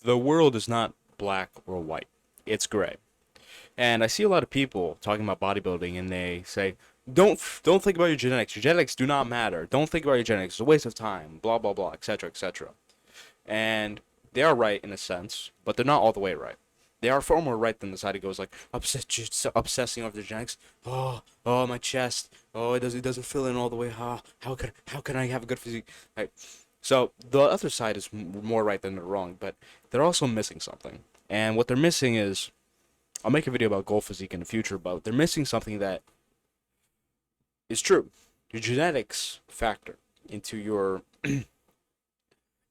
the world is not black or white. It's gray. And I see a lot of people talking about bodybuilding, and they say, don't think about your genetics. Your genetics do not matter. Don't think about your genetics. It's a waste of time. Blah blah blah, etc. etc." And they are right in a sense, but they're not all the way right. They are far more right than the side who goes like obsessing over their genetics. Oh, my chest. Oh, it doesn't fill in all the way. How can I have a good physique? Right. So the other side is more right than they're wrong, but they're also missing something. And what they're missing is, I'll make a video about goal physique in the future, but they're missing something that is true. Your genetics factor into your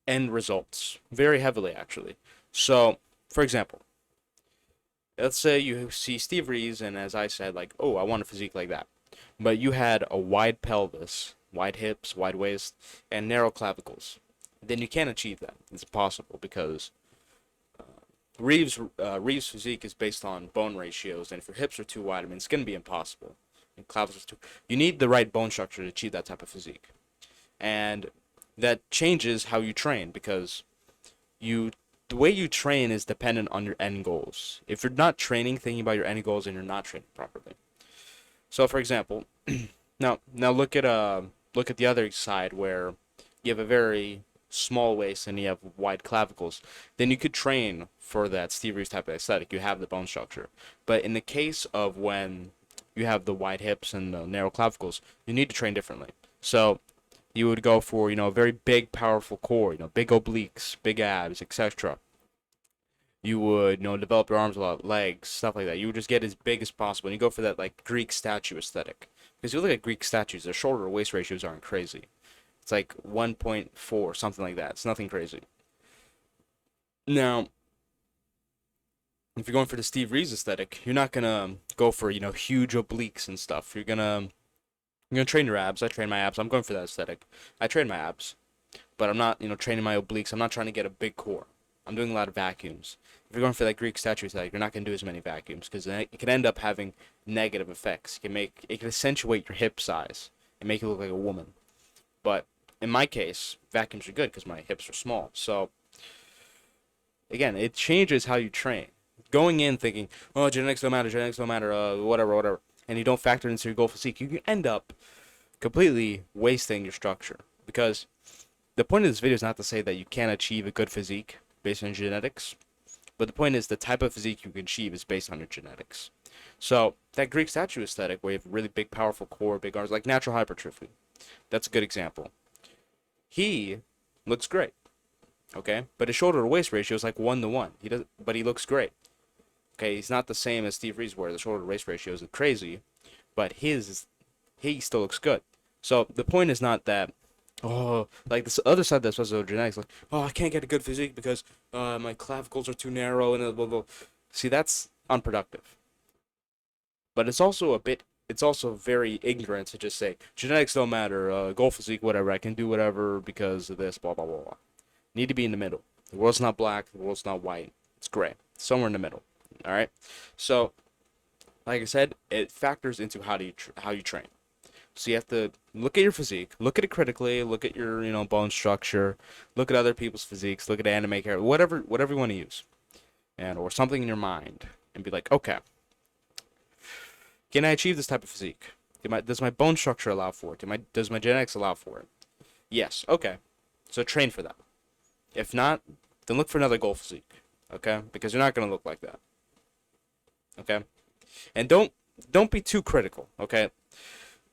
end results very heavily, actually. So, for example, let's say you see Steve Reeves, and as I said, like, oh, I want a physique like that. But you had a wide pelvis, wide hips, wide waist, and narrow clavicles. Then you can't achieve that. It's impossible because Reeves' physique is based on bone ratios, and if your hips are too wide, I mean, it's going to be impossible. And clavicles too. You need the right bone structure to achieve that type of physique, and that changes how you train because you the way you train is dependent on your end goals. If you're not training thinking about your end goals, then you're not training properly. So, for example, now look at the other side where you have a very small waist and you have wide clavicles. Then you could train for that Steve Reeves type of aesthetic. You have the bone structure. But in the case of when you have the wide hips and the narrow clavicles, you need to train differently. So you would go for, a very big, powerful core, big obliques, big abs, etc. You would, develop your arms a lot, legs, stuff like that. You would just get as big as possible. And you go for that, like, Greek statue aesthetic. Because you look at Greek statues, their shoulder to waist ratios aren't crazy. It's like 1.4, something like that. It's nothing crazy. Now, if you're going for the Steve Reeves aesthetic, you're not gonna go for, huge obliques and stuff. You're gonna train your abs. I train my abs. I'm going for that aesthetic. I train my abs, but I'm not, training my obliques. I'm not trying to get a big core. I'm doing a lot of vacuums. If you're going for that Greek statue aesthetic, you're not gonna do as many vacuums because it can end up having negative effects. It can accentuate your hip size and make you look like a woman. But in my case, vacuums are good because my hips are small. So again, it changes how you train. Going in thinking, oh, genetics don't matter, whatever, whatever, and you don't factor into your goal physique, you can end up completely wasting your structure. Because the point of this video is not to say that you can't achieve a good physique based on genetics, but the point is the type of physique you can achieve is based on your genetics. So that Greek statue aesthetic, where you have a really big, powerful core, big arms, like natural hypertrophy, that's a good example. He looks great, okay, but his shoulder to waist ratio is like 1 to 1. But he looks great. Okay, he's not the same as Steve Reeves, where the shoulder to waist ratio is crazy, but he still looks good. So the point is not that, oh, like this other side that's also genetics, like, oh, I can't get a good physique because my clavicles are too narrow and blah blah. See, that's unproductive. But it's also very ignorant to just say genetics don't matter, goal physique, whatever. I can do whatever because of this, blah blah blah blah. Need to be in the middle. The world's not black. The world's not white. It's gray. Somewhere in the middle. All right. So, like I said, it factors into how you train. So you have to look at your physique, look at it critically, look at your bone structure, look at other people's physiques, look at anime characters, whatever you want to use, and or something in your mind, and be like, okay, can I achieve this type of physique? Does my bone structure allow for it? Does my genetics allow for it? Yes. Okay. So train for that. If not, then look for another goal physique. Okay? Because you're not gonna look like that. Okay? And don't be too critical. Okay?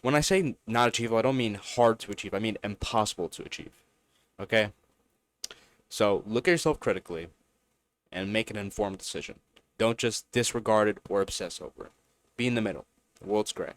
When I say not achievable, I don't mean hard to achieve. I mean impossible to achieve. Okay? So look at yourself critically and make an informed decision. Don't just disregard it or obsess over it. Be in the middle. The world's gray.